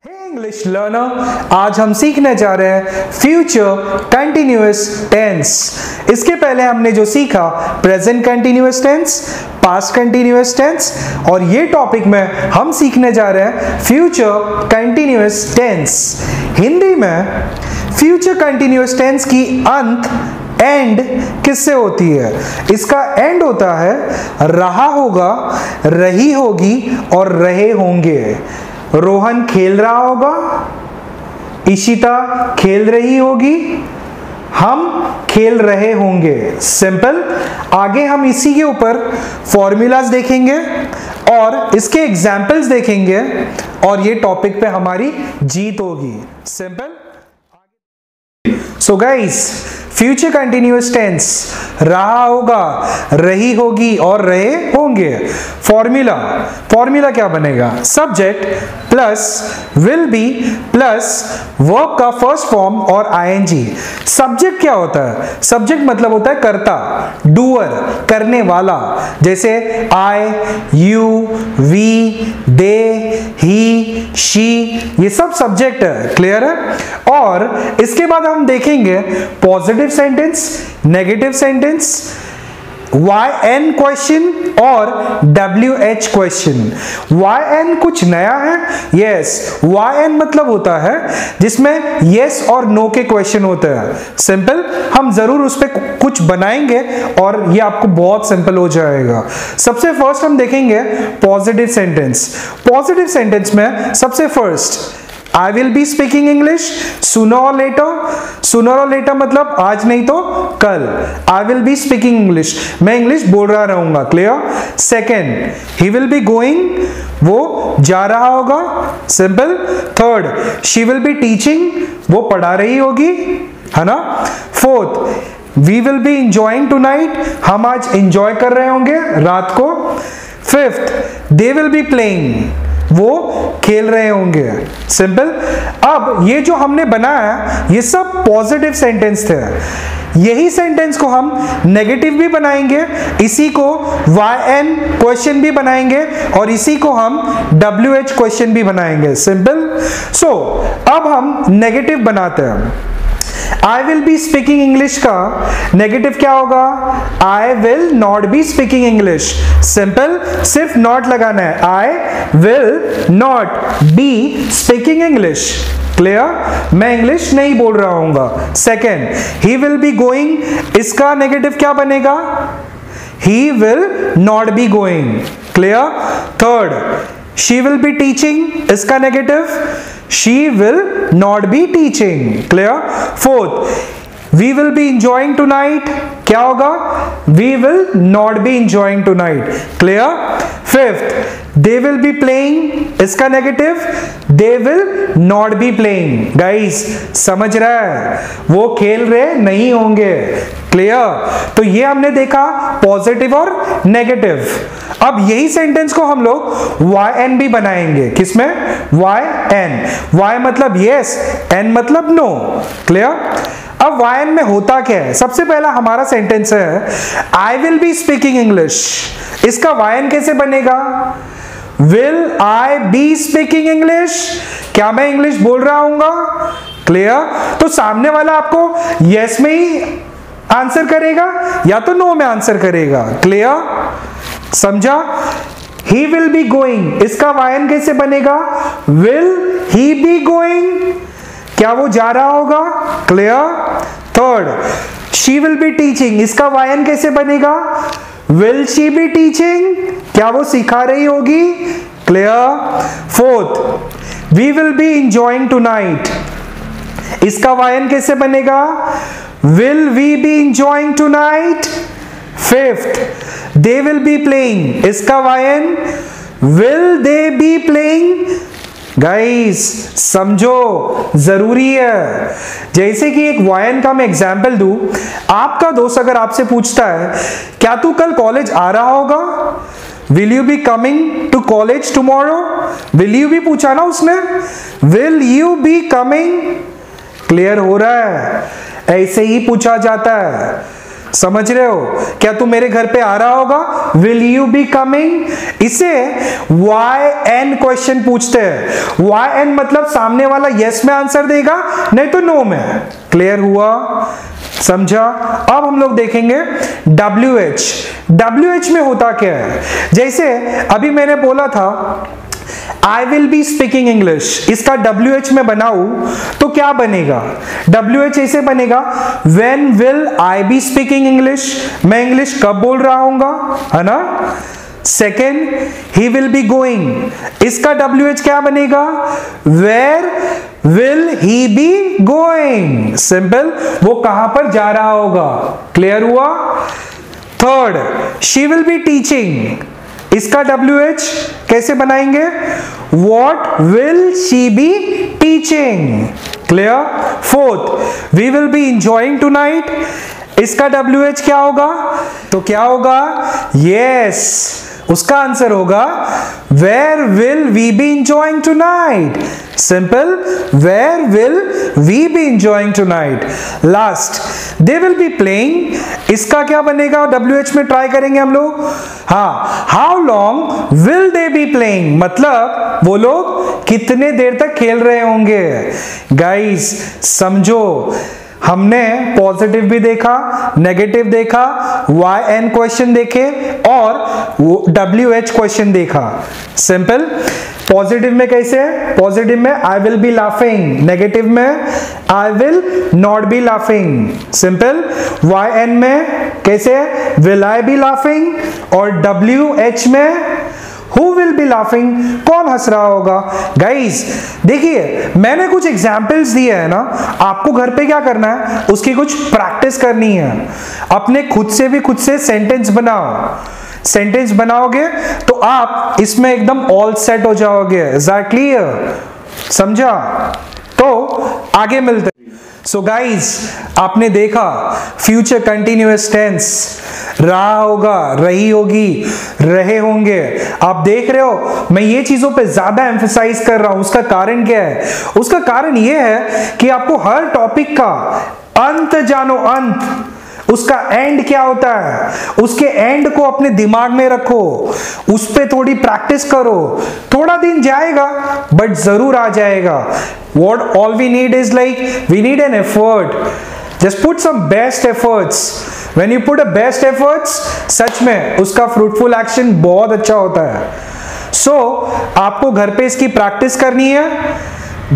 English learner, आज हम सीखने जा रहे हैं फ्यूचर कंटिन्यूअस टेंस। इसके पहले हमने जो सीखा present continuous tense, past continuous tense, और ये टॉपिक में हम सीखने जा रहे हैं फ्यूचर कंटिन्यूअस टेंस। हिंदी में फ्यूचर कंटिन्यूअस टेंस की अंत एंड किससे होती है? इसका एंड होता है रहा होगा, रही होगी और रहे होंगे। रोहन खेल रहा होगा, इशिता खेल रही होगी, हम खेल रहे होंगे। सिंपल। आगे हम इसी के ऊपर फॉर्मूलाज देखेंगे और इसके एग्जाम्पल्स देखेंगे और ये टॉपिक पे हमारी जीत होगी। Simple. So guys, future continuous tense रहा होगा, रही होगी और रहे होंगे। फॉर्मूला क्या बनेगा? Subject plus will be plus verb का फर्स्ट फॉर्म और आईएनजी। सब्जेक्ट क्या होता है? सब्जेक्ट मतलब होता है कर्ता, डूअर, करने वाला। जैसे I, you, we, they, he, she, ये सब सब्जेक्ट है। क्लियर है? और इसके बाद हम देखेंगे positive sentence, negative sentence, YN question और WH क्वेश्चन। YN कुछ नया है? यस। YN मतलब होता है जिसमें यस और नो के क्वेश्चन होते हैं। सिंपल। हम जरूर उस पर कुछ बनाएंगे और ये आपको बहुत सिंपल हो जाएगा। सबसे फर्स्ट हम देखेंगे पॉजिटिव सेंटेंस। पॉजिटिव सेंटेंस में सबसे first I will be speaking English sooner or later। Sooner or later मतलब आज नहीं तो कल। I will be speaking English, मैं इंग्लिश बोल रहा रहूंगा। Clear? Second, he will be going, वो जा रहा होगा। Simple. Third, she will be teaching, वो पढ़ा रही होगी, है ना। Fourth, we will be enjoying tonight, हम आज enjoy कर रहे होंगे रात को। Fifth, they will be playing, वो खेल रहे होंगे। सिंपल। अब ये जो हमने बनाया ये सब पॉजिटिव सेंटेंस थे। यही सेंटेंस को हम नेगेटिव भी बनाएंगे, इसी को YN क्वेश्चन भी बनाएंगे और इसी को हम WH क्वेश्चन भी बनाएंगे। सिंपल। सो अब हम नेगेटिव बनाते हैं। I will be speaking English का नेगेटिव क्या होगा? I will not be speaking English। Simple. सिर्फ नॉट लगाना है। I will not be speaking English। Clear? मैं इंग्लिश नहीं बोल रहा हूंगा। Second, he will be going, इसका नेगेटिव क्या बनेगा? He will not be going। Clear? Third, she will be teaching, इसका negative she will not be teaching। Clear? Fourth, we will be enjoying tonight, क्या होगा? we will not be enjoying tonight। Clear? Fifth, they will be playing, इसका negative they will not be playing। Guys समझ रहा है? वो खेल रहे नहीं होंगे। क्लियर? तो ये हमने देखा पॉजिटिव और नेगेटिव। अब यही सेंटेंस को हम लोग YN भी बनाएंगे। किसमें? YN। Y मतलब यस, N मतलब नो। क्लियर? अब YN में होता क्या है? सबसे पहला हमारा सेंटेंस है I will be speaking English। इसका YN कैसे बनेगा? Will I be speaking English? क्या मैं इंग्लिश बोल रहा हूंगा? क्लियर? तो सामने वाला आपको यस में ही आंसर करेगा या तो नो में आंसर करेगा। क्लियर? समझा? He will be going, इसका YN कैसे बनेगा? Will he be going? क्या वो जा रहा होगा? Clear? Third, she will be teaching, इसका YN कैसे बनेगा? Will she be teaching? क्या वो सिखा रही होगी? Clear? Fourth, we will be enjoying tonight, इसका YN कैसे बनेगा? Will we be enjoying tonight? Fifth, they will be playing, इसका YN will they be playing? Guys समझो, जरूरी है। जैसे कि एक YN का मैं एग्जाम्पल दूं, आपका दोस्त अगर आपसे पूछता है क्या तू कल कॉलेज आ रहा होगा? Will you be coming to college tomorrow? Will you भी पूछा ना उसने? Will you be coming? Clear हो रहा है? ऐसे ही पूछा जाता है। समझ रहे हो? क्या तू मेरे घर पे आ रहा होगा? Will you be coming? इसे वाई एन क्वेश्चन पूछते हैं। वाई एन मतलब सामने वाला यस में आंसर देगा, नहीं तो नो में। क्लियर हुआ? समझा? अब हम लोग देखेंगे WH। WH में होता क्या है? जैसे अभी मैंने बोला था I will be speaking English, इसका WH में बनाऊं तो क्या बनेगा? WH ऐसे बनेगा, When will I be speaking English? मैं इंग्लिश कब बोल रहा हूंगा, है ना? Second, he will be going, इसका WH क्या बनेगा? Where will he be going? Simple, वो कहां पर जा रहा होगा। क्लियर हुआ? Third, she will be teaching, इसका WH कैसे बनाएंगे? What will she be teaching? Clear? Fourth, we will be enjoying tonight, इसका WH क्या होगा? तो क्या होगा? Yes, उसका आंसर होगा Where will we be enjoying tonight? Simple, where will we be enjoying tonight? Last, they will be playing, इसका क्या बनेगा? WH में ट्राई करेंगे हम लोग। हाँ, how long will they be playing? मतलब वो लोग कितने देर तक खेल रहे होंगे। गाइस समझो, हमने पॉजिटिव भी देखा, नेगेटिव देखा, वाई एन क्वेश्चन देखे और WH क्वेश्चन देखा। सिंपल। पॉजिटिव में कैसे? पॉजिटिव में I will be laughing, negative में I will not be laughing. Simple. Y N में कैसे? विल आई बी लाफिंग, और WH में Who will be laughing? कौन हंस रहा होगा? गाइज देखिए, मैंने कुछ एग्जाम्पल्स दिए हैं ना, आपको घर पे क्या करना है, उसकी कुछ प्रैक्टिस करनी है। अपने खुद से भी खुद से सेंटेंस बनाओ। सेंटेंस बनाओगे तो आप इसमें एकदम ऑल सेट हो जाओगे। Is that clear? समझा? तो आगे मिलते। सो गाइज, आपने देखा फ्यूचर कंटिन्यूअस टेंस, रहा होगा, रही होगी, रहे होंगे। आप देख रहे हो मैं ये चीजों पे ज्यादा एम्फसाइज कर रहा हूं। उसका कारण क्या है? उसका कारण ये है कि आपको हर टॉपिक का अंत जानो, अंत उसका एंड क्या होता है, उसके एंड को अपने दिमाग में रखो, उस पे थोड़ी प्रैक्टिस करो। थोड़ा दिन जाएगा बट जरूर आ जाएगा। What all we need is like, we need an effort. Just put some best efforts. When you put a best efforts, सच में उसका fruitful action बहुत अच्छा होता है। So, आपको घर पे इसकी प्रैक्टिस करनी है,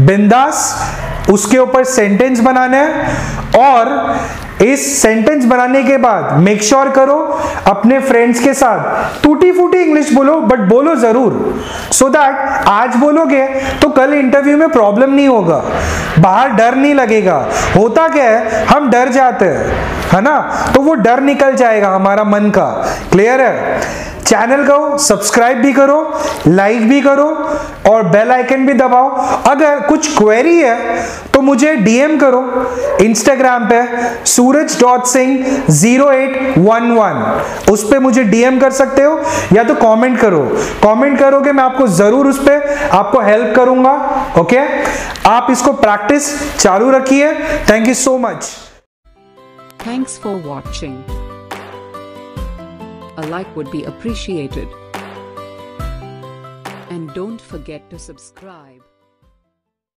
बिंदास उसके ऊपर सेंटेंस बनाना है, और इस सेंटेंस बनाने के बाद मेक श्योर करो अपने फ्रेंड्स के साथ टूटी फूटी इंग्लिश बोलो, बट बोलो जरूर, सो दैट आज बोलोगे तो कल इंटरव्यू में प्रॉब्लम नहीं होगा, बाहर डर नहीं लगेगा। होता क्या है, हम डर जाते हैं, है ना, तो वो डर निकल जाएगा हमारा मन का। क्लियर है? चैनल को सब्सक्राइब भी करो, लाइक भी करो और बेल आइकन भी दबाओ। अगर कुछ क्वेरी है तो मुझे डीएम करो इंस्टाग्राम पे suraj.singh0811, उस पे मुझे डीएम कर सकते हो, या तो कमेंट करो। कमेंट करोगे मैं आपको जरूर उस पे आपको हेल्प करूंगा। ओके, आप इसको प्रैक्टिस चालू रखिए। Thank you so much. Thanks for watching. A like would be appreciated. And don't forget to subscribe.